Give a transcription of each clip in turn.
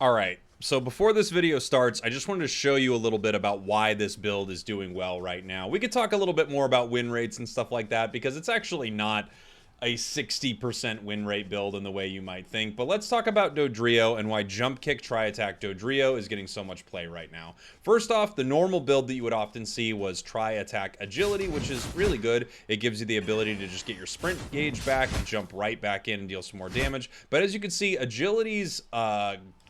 All right, so before this video starts, I just wanted to show you a little bit about why this build is doing well right now. We could talk a little bit more about win rates and stuff like that because it's actually not a 60% win rate build in the way you might think. But let's talk about Dodrio and why jump kick try attack Dodrio is getting so much play right now. First off, the normal build that you would often see was try attack agility, which is really good. It gives you the ability to just get your sprint gauge back and jump right back in and deal some more damage. But as you can see, agility's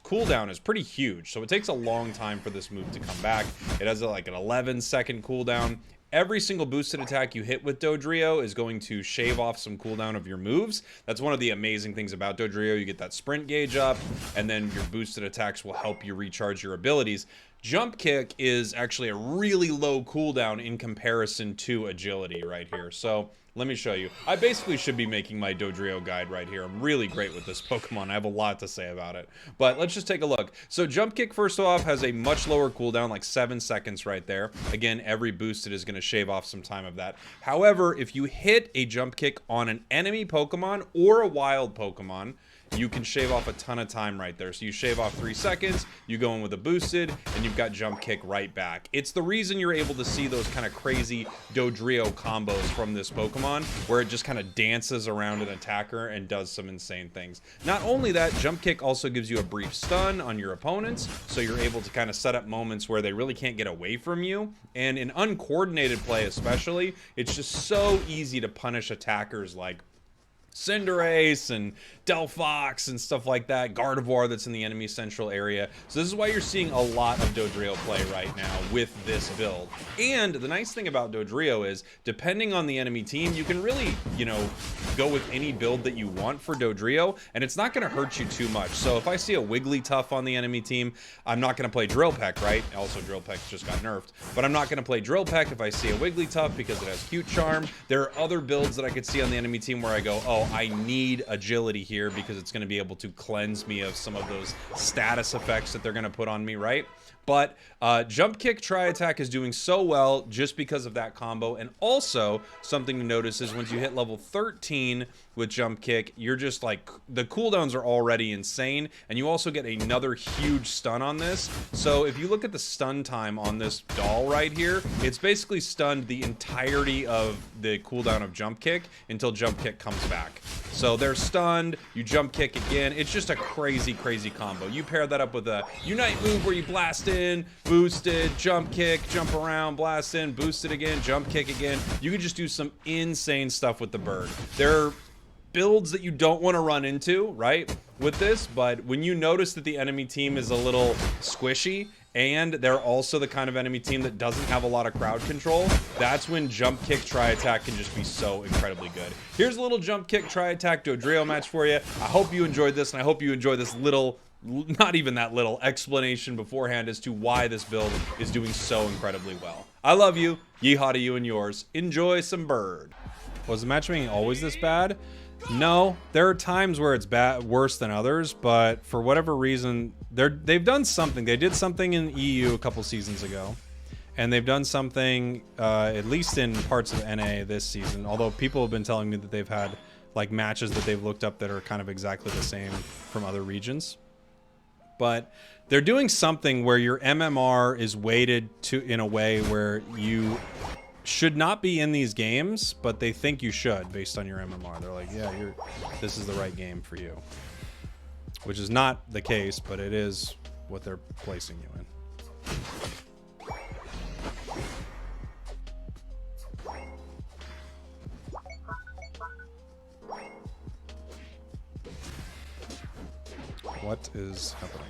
cooldown is pretty huge, so it takes a long time for this move to come back. It has like an 11-second cooldown. Every single boosted attack you hit with Dodrio is going to shave off some cooldown of your moves. That's one of the amazing things about Dodrio. You get that sprint gauge up, and then your boosted attacks will help you recharge your abilities. Jump kick is actually a really low cooldown in comparison to agility right here. So let me show you. I basically should be making my Dodrio guide right here. I'm really great with this Pokemon. I have a lot to say about it. But let's just take a look. So jump kick, first off, has a much lower cooldown, like 7 seconds right there. Again, every boosted is going to shave off some time of that. However, if you hit a jump kick on an enemy Pokemon or a wild Pokemon, you can shave off a ton of time right there. So you shave off 3 seconds, you go in with a boosted, and you've got jump kick right back. It's the reason you're able to see those kind of crazy Dodrio combos from this Pokemon, where it just kind of dances around an attacker and does some insane things. Not only that, jump kick also gives you a brief stun on your opponents, so you're able to kind of set up moments where they really can't get away from you. And in uncoordinated play especially, it's just so easy to punish attackers like Cinderace and Delphox and stuff like that, Gardevoir that's in the enemy central area. So this is why you're seeing a lot of Dodrio play right now with this build. And the nice thing about Dodrio is, depending on the enemy team, you can really, go with any build that you want for Dodrio, and it's not going to hurt you too much. So if I see a Wigglytuff on the enemy team, I'm not going to play Drill Peck, right? Also, Drill Peck just got nerfed. But I'm not going to play Drill Peck if I see a Wigglytuff because it has Cute Charm. There are other builds that I could see on the enemy team where I go, oh, I need agility here because it's going to be able to cleanse me of some of those status effects that they're going to put on me, right? But jump kick try attack is doing so well just because of that combo. And also, something to notice is once you hit level 13 with jump kick, you're just like, the cooldowns are already insane, and you also get another huge stun on this. So if you look at the stun time on this doll right here, it's basically stunned the entirety of the cooldown of jump kick until jump kick comes back. So they're stunned, you jump kick again. It's just a crazy, crazy combo. You pair that up with a Unite move where you blast in, boosted, jump kick, jump around, blast in, boosted again, jump kick again. You can just do some insane stuff with the bird. There are builds that you don't want to run into, right, with this, but when you notice that the enemy team is a little squishy, and they're also the kind of enemy team that doesn't have a lot of crowd control, that's when jump kick try attack can just be so incredibly good. Here's a little jump kick try attack Dodrio match for you. I hope you enjoyed this, and I hope you enjoy this little, not even that little, explanation beforehand as to why this build is doing so incredibly well. I love you. Yeehaw to you and yours. Enjoy some bird. Was the matchmaking always this bad? No, there are times where it's worse than others, but for whatever reason, they've done something. They did something in EU a couple seasons ago, and they've done something, at least in parts of NA this season, although people have been telling me that they've had like matches that they've looked up that are kind of exactly the same from other regions. But they're doing something where your MMR is weighted in a way where you should not be in these games, but they think you should based on your MMR. They're like, yeah, this is the right game for you. Which is not the case, but it is what they're placing you in. What is happening?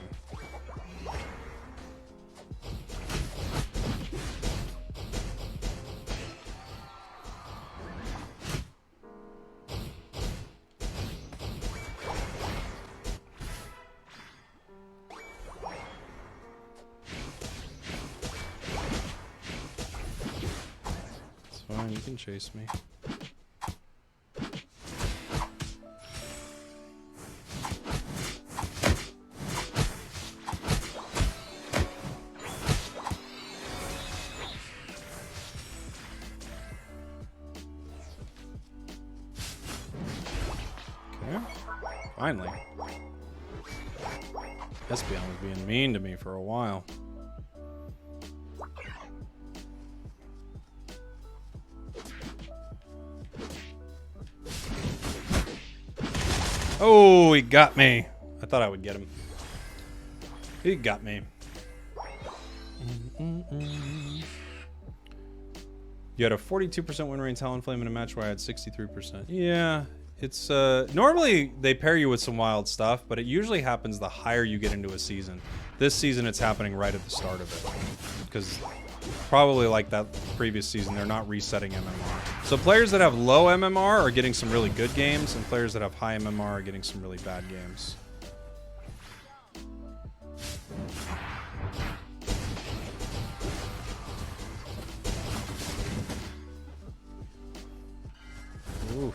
Fine, you can chase me. Okay, finally. Espeon was being mean to me for a while. Oh, he got me. I thought I would get him. He got me. You had a 42% win rate in Talonflame in a match where I had 63%. Yeah, it's normally they pair you with some wild stuff, but it usually happens the higher you get into a season. This season it's happening right at the start of it. Because probably like that previous season, they're not resetting MMR. So players that have low MMR are getting some really good games, and players that have high MMR are getting some really bad games. Oof.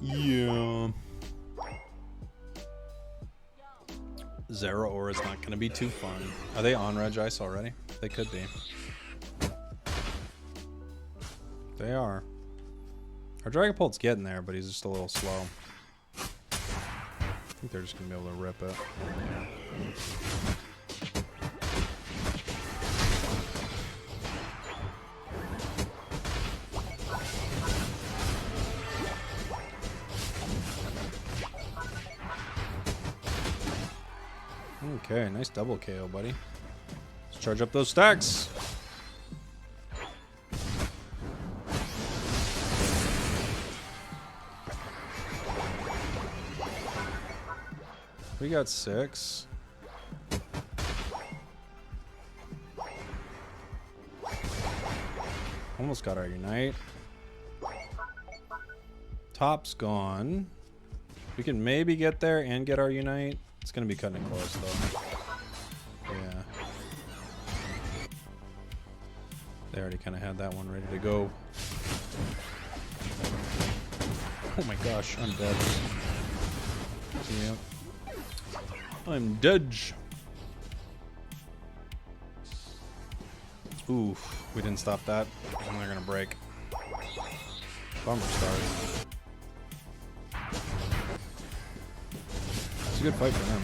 Yeah. Zeraora is not going to be too fun. Are they on Regice already? They could be. They are. Our Dragapult's getting there, but he's just a little slow. I think they're just going to be able to rip it. Okay, nice double KO, buddy. Let's charge up those stacks. We got 6. Almost got our Unite. Top's gone. We can maybe get there and get our Unite. It's gonna be cutting it close though. Yeah. They already kind of had that one ready to go. Oh my gosh, I'm dead. Yep. I'm dead. Oof, we didn't stop that. And they're gonna break. Bummer start. It's a good fight for them.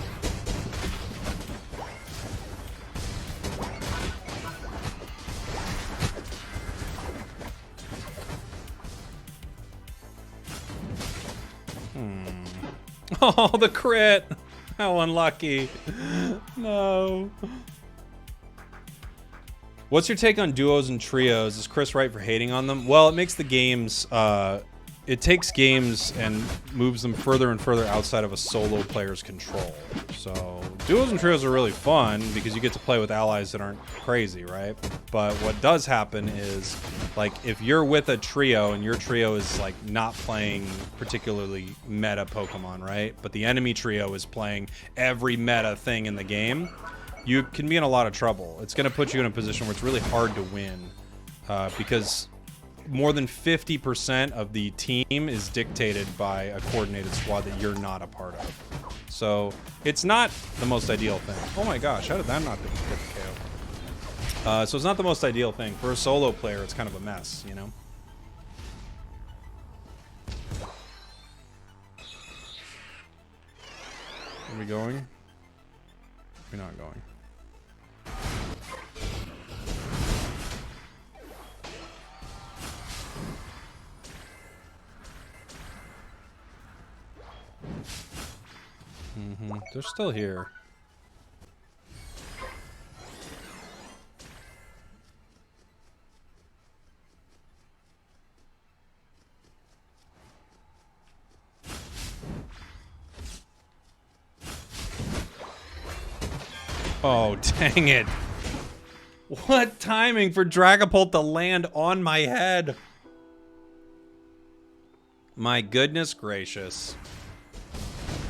Oh, the crit! How unlucky. No. What's your take on duos and trios? Is Chris right for hating on them? Well, it makes the games, it takes games and moves them further and further outside of a solo player's control. So duos and trios are really fun because you get to play with allies that aren't crazy, right? But what does happen is, like, if you're with a trio and your trio is like not playing particularly meta Pokemon, right? But the enemy trio is playing every meta thing in the game, you can be in a lot of trouble. It's going to put you in a position where it's really hard to win because more than 50% of the team is dictated by a coordinated squad that you're not a part of. So it's not the most ideal thing. Oh my gosh, how did that not get the KO? So it's not the most ideal thing. For a solo player, it's kind of a mess, you know? Are we going? We're not going. They're still here. Oh, dang it. What timing for Dragapult to land on my head? My goodness gracious.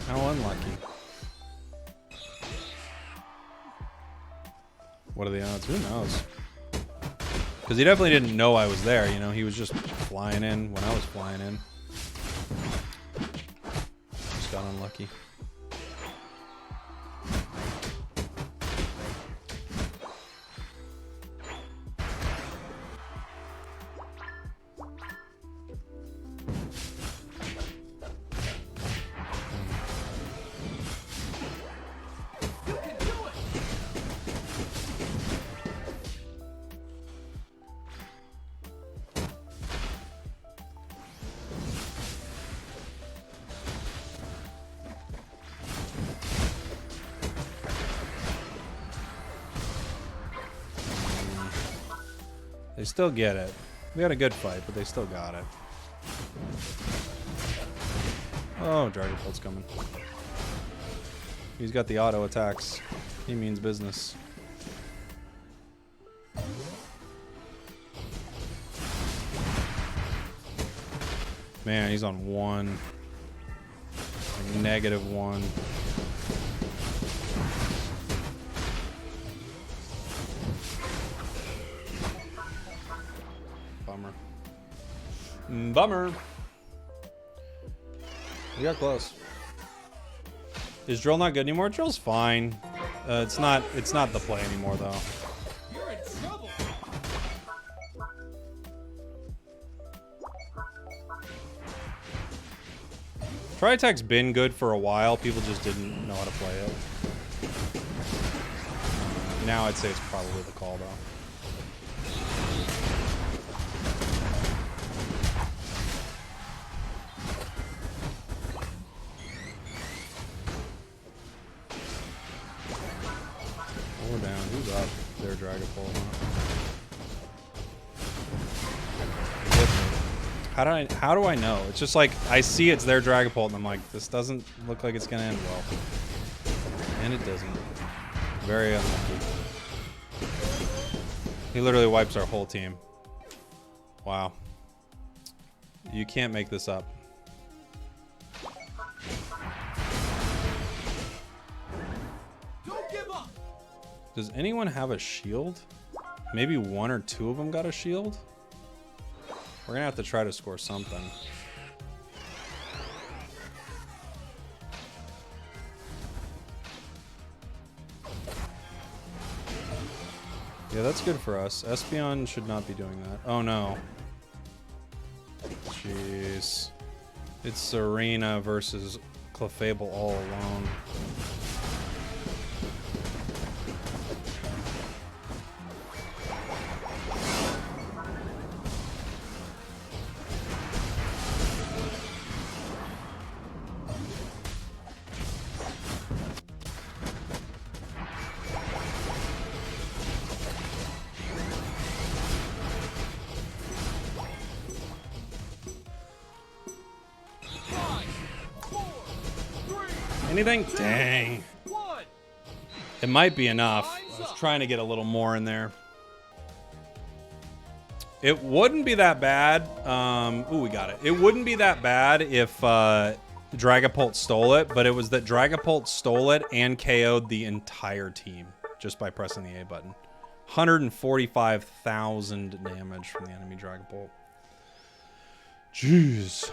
How unlucky. What are the odds? Who knows? Because he definitely didn't know I was there, you know? He was just flying in when I was flying in. Just got unlucky. They still get it. We had a good fight, but they still got it. Oh, Dragon Bolt's coming. He's got the auto attacks. He means business. Man, he's on 1. Like -1. Bummer. Bummer. We got close. Is drill not good anymore? Drill's fine. It's not the play anymore though. You're in trouble. Tri-Attack's been good for a while. People just didn't know how to play it. Now I'd say it's probably the call though. We're down. Who's up? Their Dragon Ball. How do I know? It's just like I see it's their Dragon Ball and I'm like, this doesn't look like it's gonna end well. And it doesn't. Very unlucky. He literally wipes our whole team. Wow. You can't make this up. Don't give up. Does anyone have a shield? Maybe 1 or 2 of them got a shield? We're gonna have to try to score something. Yeah, that's good for us. Espeon should not be doing that. Oh no. Jeez. It's Serena versus Clefable all alone. Anything? Dang. It might be enough. I was trying to get a little more in there. It wouldn't be that bad. Ooh, we got it. It wouldn't be that bad if Dragapult stole it, but it was that Dragapult stole it and KO'd the entire team just by pressing the A button. 145,000 damage from the enemy Dragapult. Jeez.